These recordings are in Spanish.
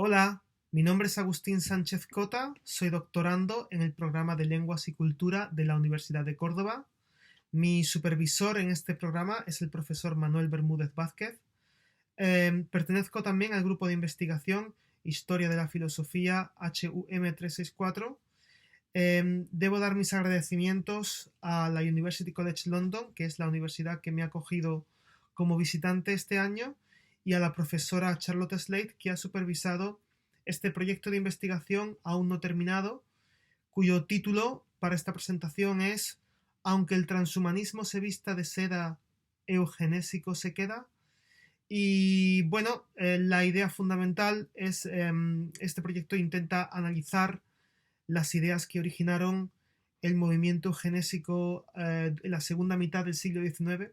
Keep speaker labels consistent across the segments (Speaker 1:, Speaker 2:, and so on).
Speaker 1: Hola, mi nombre es Agustín Sánchez Cota, soy doctorando en el programa de Lenguas y Cultura de la Universidad de Córdoba. Mi supervisor en este programa es el profesor Manuel Bermúdez Vázquez. Pertenezco también al grupo de investigación Historia de la Filosofía HUM364. Debo dar mis agradecimientos a la University College London, que es la universidad que me ha acogido como visitante este año, y a la profesora Charlotte Slade, que ha supervisado este proyecto de investigación aún no terminado, cuyo título para esta presentación es Aunque el transhumanismo se vista de seda, eugenésico se queda. Y bueno, la idea fundamental es, este proyecto intenta analizar las ideas que originaron el movimiento eugenésico en la segunda mitad del siglo XIX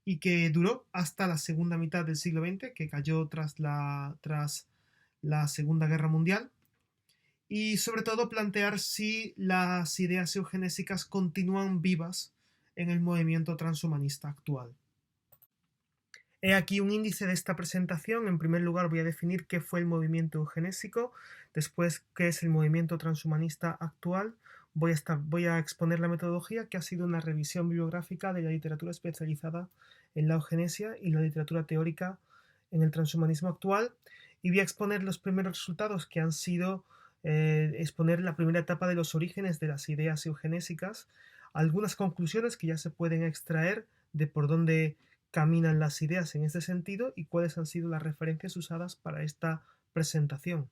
Speaker 1: y que duró hasta la segunda mitad del siglo XX, que cayó tras la Segunda Guerra Mundial, y sobre todo plantear si las ideas eugenésicas continúan vivas en el movimiento transhumanista actual. He aquí un índice de esta presentación. En primer lugar voy a definir qué fue el movimiento eugenésico, después qué es el movimiento transhumanista actual. Voy a exponer la metodología, que ha sido una revisión bibliográfica de la literatura especializada en la eugenesia y la literatura teórica en el transhumanismo actual, y voy a exponer los primeros resultados, que han sido exponer la primera etapa de los orígenes de las ideas eugenésicas, algunas conclusiones que ya se pueden extraer de por dónde caminan las ideas en este sentido y cuáles han sido las referencias usadas para esta presentación.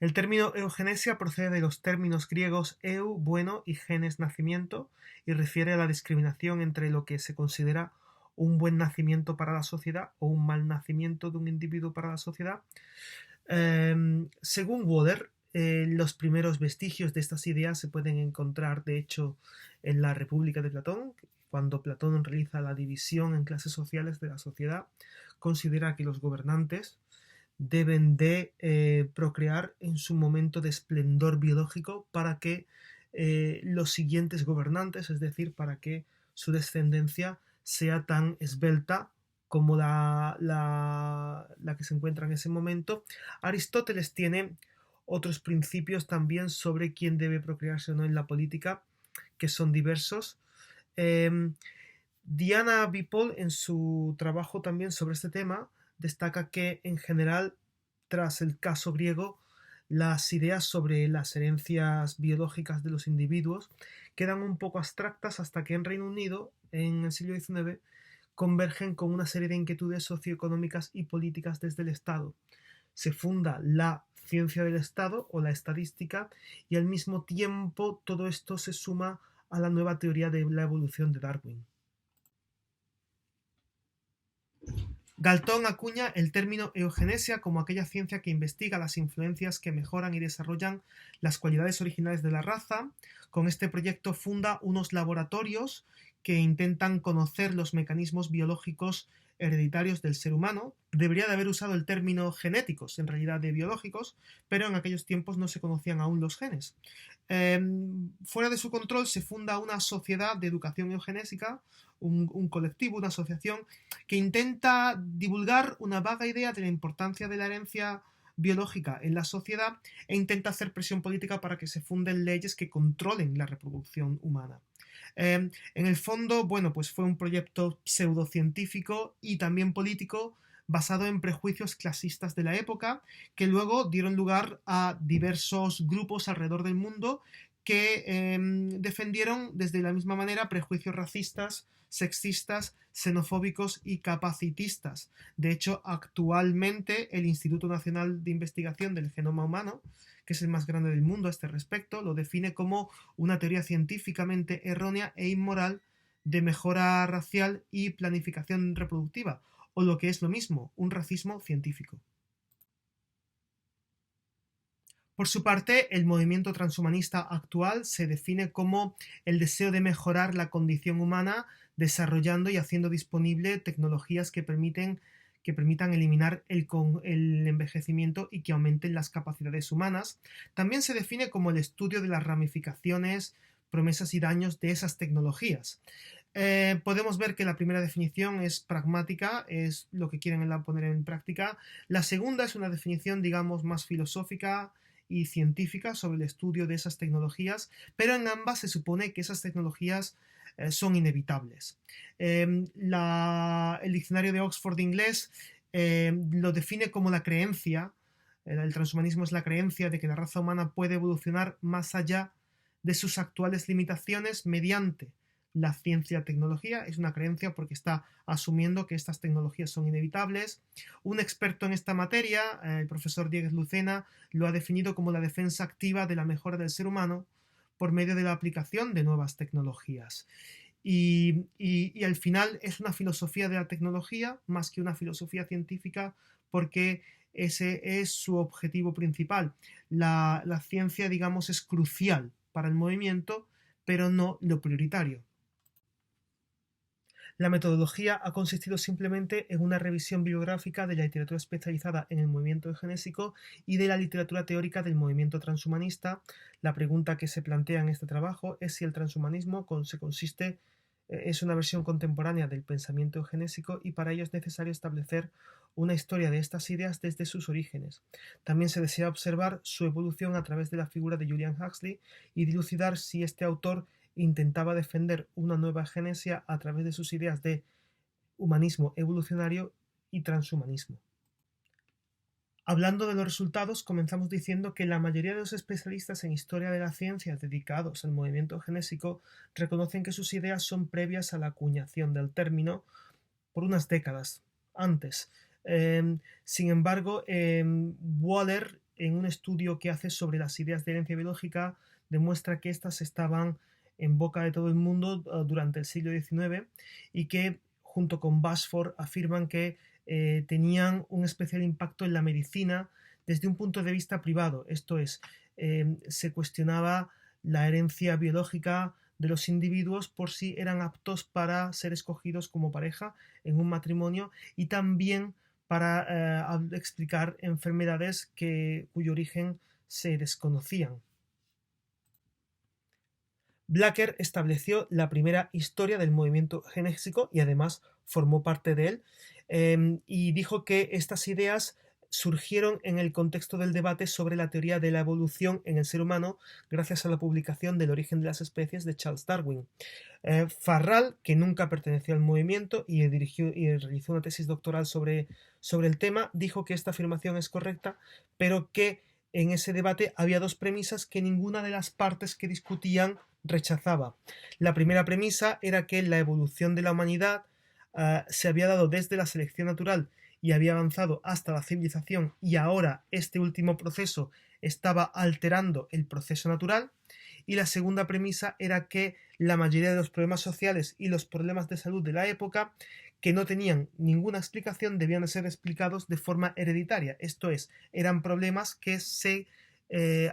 Speaker 1: El término eugenesia procede de los términos griegos eu, bueno, y genes, nacimiento, y refiere a la discriminación entre lo que se considera un buen nacimiento para la sociedad o un mal nacimiento de un individuo para la sociedad. Según Wader, los primeros vestigios de estas ideas se pueden encontrar, de hecho, en la República de Platón. Cuando Platón realiza la división en clases sociales de la sociedad, considera que los gobernantes deben de procrear en su momento de esplendor biológico para que los siguientes gobernantes, es decir, para que su descendencia sea tan esbelta como la que se encuentra en ese momento. Aristóteles tiene otros principios también sobre quién debe procrearse o no en la política, que son diversos. Diana Bipol, en su trabajo también sobre este tema, destaca que en general, tras el caso griego, las ideas sobre las herencias biológicas de los individuos quedan un poco abstractas hasta que en Reino Unido, en el siglo XIX, convergen con una serie de inquietudes socioeconómicas y políticas desde el Estado. Se funda la ciencia del Estado o la estadística, y al mismo tiempo todo esto se suma a la nueva teoría de la evolución de Darwin. Galton acuña el término eugenesia como aquella ciencia que investiga las influencias que mejoran y desarrollan las cualidades originales de la raza. Con este proyecto funda unos laboratorios que intentan conocer los mecanismos biológicos hereditarios del ser humano. Debería de haber usado el término genéticos, en realidad de biológicos, pero en aquellos tiempos no se conocían aún los genes. Fuera de su control se funda una sociedad de educación eugenésica, un colectivo, una asociación que intenta divulgar una vaga idea de la importancia de la herencia biológica en la sociedad, e intenta hacer presión política para que se funden leyes que controlen la reproducción humana. En el fondo, bueno, pues fue un proyecto pseudocientífico y también político basado en prejuicios clasistas de la época, que luego dieron lugar a diversos grupos alrededor del mundo que defendieron desde la misma manera prejuicios racistas, sexistas, xenofóbicos y capacitistas. De hecho, actualmente el Instituto Nacional de Investigación del Genoma Humano, que es el más grande del mundo a este respecto, lo define como una teoría científicamente errónea e inmoral de mejora racial y planificación reproductiva, o lo que es lo mismo, un racismo científico. Por su parte, el movimiento transhumanista actual se define como el deseo de mejorar la condición humana, desarrollando y haciendo disponible tecnologías que permitan eliminar el envejecimiento y que aumenten las capacidades humanas. También se define como el estudio de las ramificaciones, promesas y daños de esas tecnologías. Podemos ver que la primera definición es pragmática, es lo que quieren poner en práctica. La segunda es una definición, digamos, más filosófica y científica sobre el estudio de esas tecnologías, pero en ambas se supone que esas tecnologías son inevitables. El diccionario de Oxford de inglés lo define como la creencia, el transhumanismo es la creencia de que la raza humana puede evolucionar más allá de sus actuales limitaciones mediante la ciencia-tecnología. Es una creencia porque está asumiendo que estas tecnologías son inevitables. Un experto en esta materia, el profesor Dieguez Lucena, lo ha definido como la defensa activa de la mejora del ser humano por medio de la aplicación de nuevas tecnologías. Y al final es una filosofía de la tecnología más que una filosofía científica, porque ese es su objetivo principal. La ciencia, digamos, es crucial para el movimiento, pero no lo prioritario. La metodología ha consistido simplemente en una revisión bibliográfica de la literatura especializada en el movimiento eugenésico y de la literatura teórica del movimiento transhumanista. La pregunta que se plantea en este trabajo es si el transhumanismo es una versión contemporánea del pensamiento eugenésico, y para ello es necesario establecer una historia de estas ideas desde sus orígenes. También se desea observar su evolución a través de la figura de Julian Huxley y dilucidar si este autor intentaba defender una nueva eugenesia a través de sus ideas de humanismo evolucionario y transhumanismo. Hablando de los resultados, comenzamos diciendo que la mayoría de los especialistas en historia de la ciencia dedicados al movimiento eugenésico reconocen que sus ideas son previas a la acuñación del término por unas décadas antes. Sin embargo, Waller, en un estudio que hace sobre las ideas de herencia biológica, demuestra que éstas estaban en boca de todo el mundo durante el siglo XIX, y que, junto con Basford, afirman que tenían un especial impacto en la medicina desde un punto de vista privado. Esto es, se cuestionaba la herencia biológica de los individuos por si eran aptos para ser escogidos como pareja en un matrimonio, y también para explicar enfermedades cuyo origen se desconocían. Blacker estableció la primera historia del movimiento eugenésico y además formó parte de él, y dijo que estas ideas surgieron en el contexto del debate sobre la teoría de la evolución en el ser humano gracias a la publicación del Origen de las especies de Charles Darwin. Farral, que nunca perteneció al movimiento y realizó una tesis doctoral sobre el tema, dijo que esta afirmación es correcta, pero que en ese debate había dos premisas que ninguna de las partes que discutían rechazaba. La primera premisa era que la evolución de la humanidad se había dado desde la selección natural y había avanzado hasta la civilización, y ahora este último proceso estaba alterando el proceso natural. Y la segunda premisa era que la mayoría de los problemas sociales y los problemas de salud de la época, que no tenían ninguna explicación, debían de ser explicados de forma hereditaria. Esto es, eran problemas que se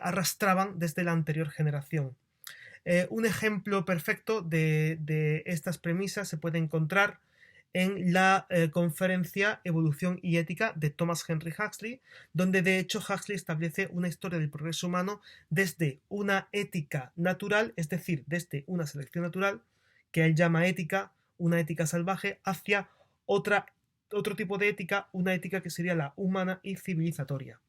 Speaker 1: arrastraban desde la anterior generación. Un ejemplo perfecto de estas premisas se puede encontrar en la conferencia Evolución y Ética de Thomas Henry Huxley, donde de hecho Huxley establece una historia del progreso humano desde una ética natural, es decir, desde una selección natural, que él llama ética, una ética salvaje, hacia otro tipo de ética, una ética que sería la humana y civilizatoria.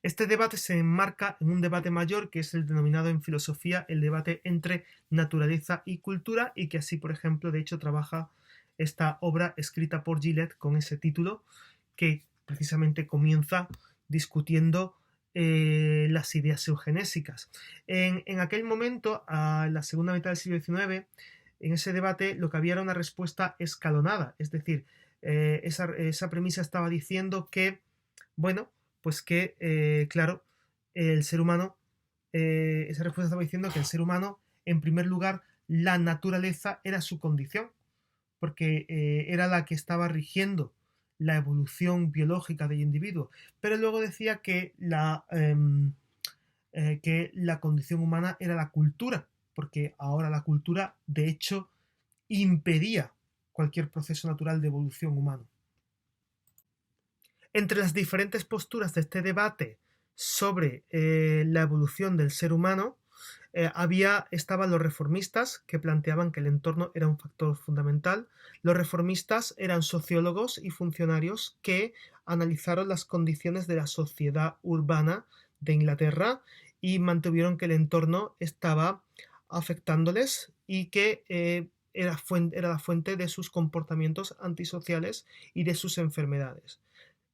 Speaker 1: Este debate se enmarca en un debate mayor, que es el denominado en filosofía el debate entre naturaleza y cultura, y que así, por ejemplo, de hecho trabaja esta obra escrita por Gillette con ese título, que precisamente comienza discutiendo las ideas eugenésicas. En aquel momento, a la segunda mitad del siglo XIX, en ese debate lo que había era una respuesta escalonada, es decir, esa premisa estaba diciendo que, bueno, pues que, claro, el ser humano, esa respuesta estaba diciendo que el ser humano, en primer lugar, la naturaleza era su condición, porque era la que estaba rigiendo la evolución biológica del individuo, pero luego decía que la condición humana era la cultura, porque ahora la cultura, de hecho, impedía cualquier proceso natural de evolución humano. Entre las diferentes posturas de este debate sobre la evolución del ser humano, Estaban los reformistas, que planteaban que el entorno era un factor fundamental. Los reformistas eran sociólogos y funcionarios que analizaron las condiciones de la sociedad urbana de Inglaterra y mantuvieron que el entorno estaba afectándoles y que era la fuente de sus comportamientos antisociales y de sus enfermedades.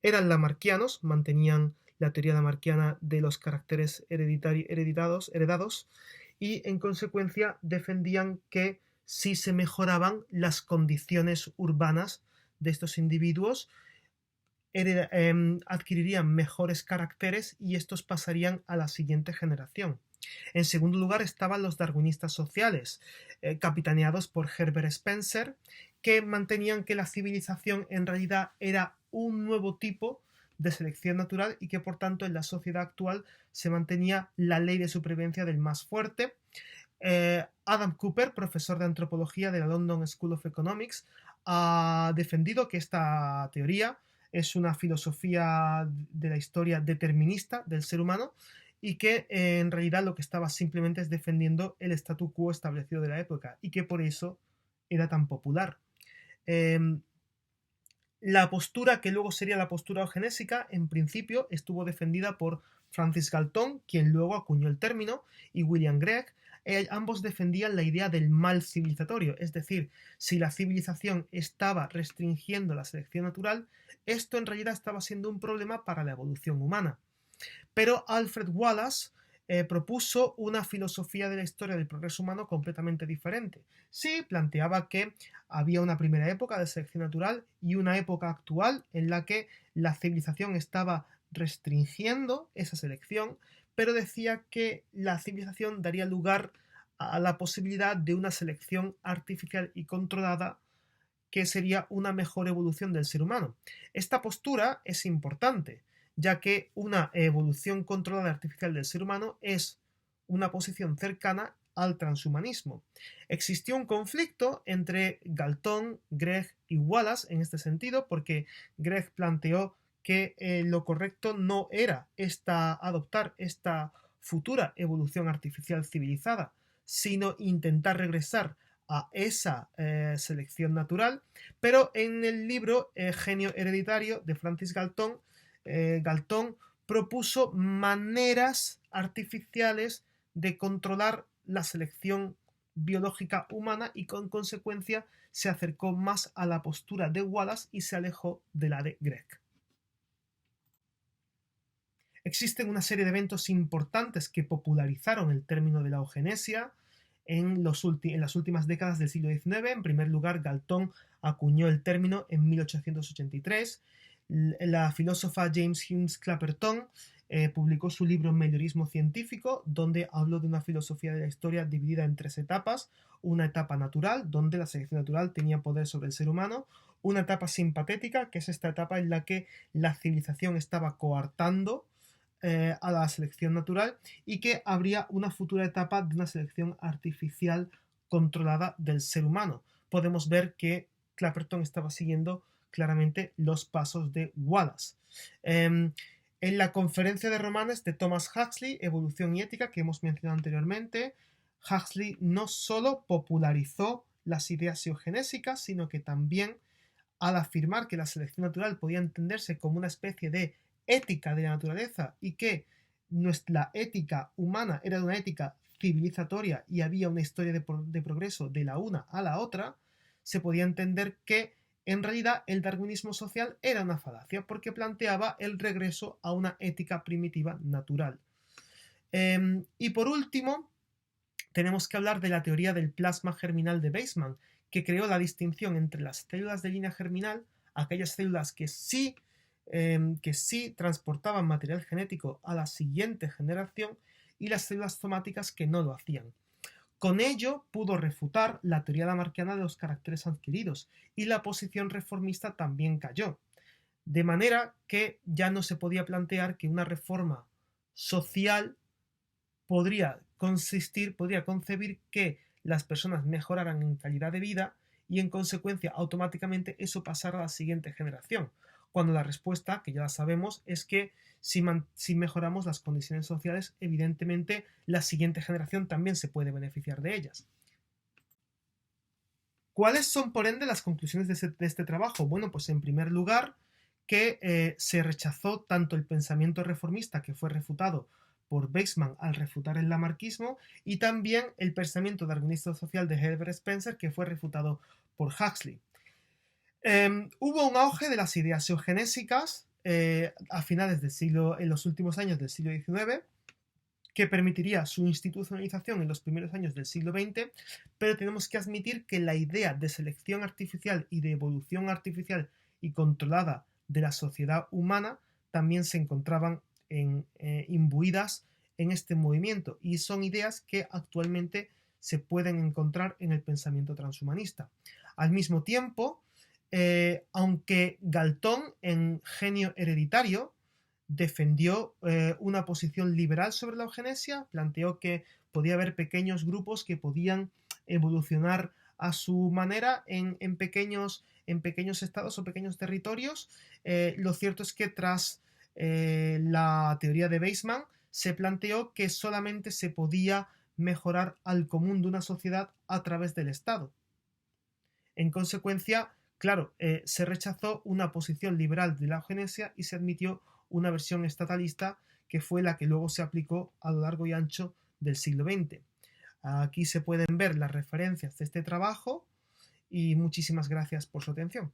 Speaker 1: Eran lamarquianos, mantenían la teoría lamarquiana de los caracteres heredados, y en consecuencia defendían que si se mejoraban las condiciones urbanas de estos individuos, adquirirían mejores caracteres y estos pasarían a la siguiente generación. En segundo lugar estaban los darwinistas sociales, capitaneados por Herbert Spencer, que mantenían que la civilización en realidad era un nuevo tipo de selección natural y que por tanto en la sociedad actual se mantenía la ley de supervivencia del más fuerte. Adam Cooper, profesor de antropología de la London School of Economics, ha defendido que esta teoría es una filosofía de la historia determinista del ser humano y que en realidad lo que estaba simplemente es defendiendo el statu quo establecido de la época y que por eso era tan popular. La postura que luego sería la postura eugenésica, en principio estuvo defendida por Francis Galton, quien luego acuñó el término, y William Gregg. Ambos defendían la idea del mal civilizatorio, es decir, si la civilización estaba restringiendo la selección natural, esto en realidad estaba siendo un problema para la evolución humana. Pero Alfred Wallace propuso una filosofía de la historia del progreso humano completamente diferente. Sí, planteaba que había una primera época de selección natural y una época actual en la que la civilización estaba restringiendo esa selección, pero decía que la civilización daría lugar a la posibilidad de una selección artificial y controlada que sería una mejor evolución del ser humano. Esta postura es importante, ya que una evolución controlada artificial del ser humano es una posición cercana al transhumanismo. Existió un conflicto entre Galton, Gregg y Wallace en este sentido, porque Gregg planteó que lo correcto no era adoptar esta futura evolución artificial civilizada, sino intentar regresar a esa selección natural, pero en el libro Genio Hereditario de Francis Galton, Galton propuso maneras artificiales de controlar la selección biológica humana y con consecuencia se acercó más a la postura de Wallace y se alejó de la de Gregg. Existen una serie de eventos importantes que popularizaron el término de la eugenesia en las últimas décadas del siglo XIX. En primer lugar, Galton acuñó el término en 1883. La filósofa James Humes Clapperton publicó su libro Meliorismo científico, donde habló de una filosofía de la historia dividida en tres etapas: una etapa natural, donde la selección natural tenía poder sobre el ser humano; una etapa simpatética, que es esta etapa en la que la civilización estaba coartando a la selección natural, y que habría una futura etapa de una selección artificial controlada del ser humano. Podemos ver que Clapperton estaba siguiendo claramente los pasos de Wallace. En la conferencia de Romanes de Thomas Huxley, Evolución y Ética, que hemos mencionado anteriormente, Huxley no solo popularizó las ideas eugenésicas, sino que también, al afirmar que la selección natural podía entenderse como una especie de ética de la naturaleza y que nuestra ética humana era una ética civilizatoria y había una historia de progreso de la una a la otra, se podía entender que en realidad el darwinismo social era una falacia porque planteaba el regreso a una ética primitiva natural. Y por último, tenemos que hablar de la teoría del plasma germinal de Weizmann, que creó la distinción entre las células de línea germinal, aquellas células que sí transportaban material genético a la siguiente generación, y las células somáticas que no lo hacían. Con ello pudo refutar la teoría lamarquiana de los caracteres adquiridos, y la posición reformista también cayó. De manera que ya no se podía plantear que una reforma social podría concebir que las personas mejoraran en calidad de vida y en consecuencia automáticamente eso pasara a la siguiente generación, cuando la respuesta, que ya la sabemos, es que si mejoramos las condiciones sociales, evidentemente la siguiente generación también se puede beneficiar de ellas. ¿Cuáles son, por ende, las conclusiones de este trabajo? Bueno, pues en primer lugar, que se rechazó tanto el pensamiento reformista, que fue refutado por Weizmann al refutar el lamarckismo, y también el pensamiento darwinista social de Herbert Spencer, que fue refutado por Huxley. Hubo un auge de las ideas eugenésicas a finales del siglo, en los últimos años del siglo XIX, que permitiría su institucionalización en los primeros años del siglo XX, pero tenemos que admitir que la idea de selección artificial y de evolución artificial y controlada de la sociedad humana también se encontraban imbuidas en este movimiento, y son ideas que actualmente se pueden encontrar en el pensamiento transhumanista. Al mismo tiempo, aunque Galton, en Genio Hereditario, defendió una posición liberal sobre la eugenesia, planteó que podía haber pequeños grupos que podían evolucionar a su manera en pequeños estados o pequeños territorios. Lo cierto es que tras la teoría de Weizmann se planteó que solamente se podía mejorar al común de una sociedad a través del Estado. En consecuencia, claro, se rechazó una posición liberal de la eugenesia y se admitió una versión estatalista, que fue la que luego se aplicó a lo largo y ancho del siglo XX. Aquí se pueden ver las referencias de este trabajo y muchísimas gracias por su atención.